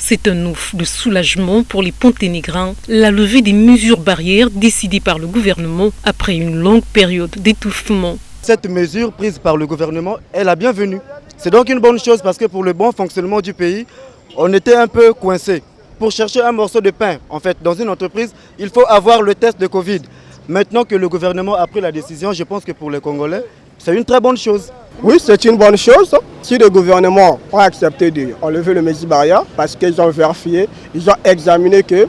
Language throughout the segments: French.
C'est un ouf de soulagement pour les Ponténégrins, la levée des mesures barrières décidées par le gouvernement après une longue période d'étouffement. Cette mesure prise par le gouvernement est la bienvenue. C'est donc une bonne chose parce que pour le bon fonctionnement du pays, on était un peu coincé. Pour chercher un morceau de pain, en fait, dans une entreprise, il faut avoir le test de Covid. Maintenant que le gouvernement a pris la décision, je pense que pour les Congolais, c'est une très bonne chose. Oui, c'est une bonne chose. Si le gouvernement a accepté d'enlever le mesure barrière parce qu'ils ont vérifié, ils ont examiné qu'il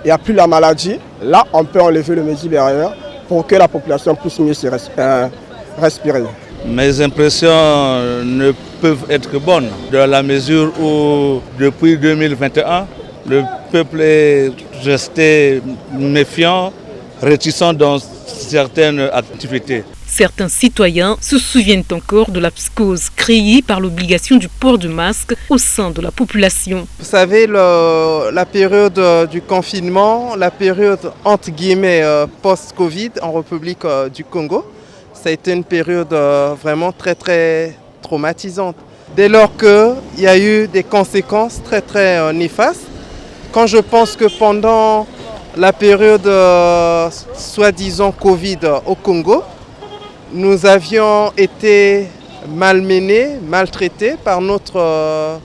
n'y a plus la maladie, là, on peut enlever le mesure barrière pour que la population puisse mieux se respirer. Mes impressions ne peuvent être que bonnes, dans la mesure où depuis 2021, le peuple est resté méfiant, réticent dans certaines activités. Certains citoyens se souviennent encore de la psychose créée par l'obligation du port de masque au sein de la population. Vous savez, la période du confinement, la période entre guillemets post-Covid en République du Congo, ça a été une période vraiment très traumatisante. Dès lors qu'il y a eu des conséquences très néfastes, quand je pense que pendant la période soi-disant Covid au Congo, nous avions été malmenés, maltraités par notre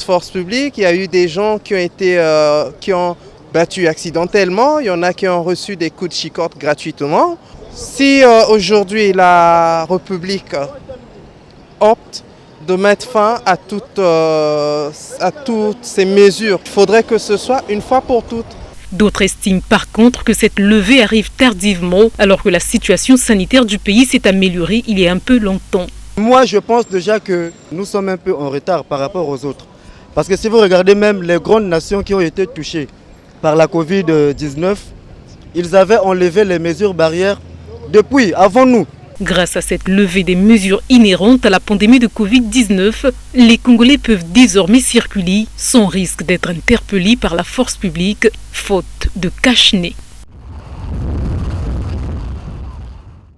force publique. Il y a eu des gens qui ont battu accidentellement, il y en a qui ont reçu des coups de chicotte gratuitement. Si aujourd'hui la République opte de mettre fin à toutes ces mesures, il faudrait que ce soit une fois pour toutes. D'autres estiment par contre que cette levée arrive tardivement alors que la situation sanitaire du pays s'est améliorée il y a un peu longtemps. Moi, je pense déjà que nous sommes un peu en retard par rapport aux autres. Parce que si vous regardez même les grandes nations qui ont été touchées par la Covid-19, ils avaient enlevé les mesures barrières depuis, avant nous. Grâce à cette levée des mesures inhérentes à la pandémie de Covid-19, les Congolais peuvent désormais circuler sans risque d'être interpellés par la force publique, faute de cache-nez.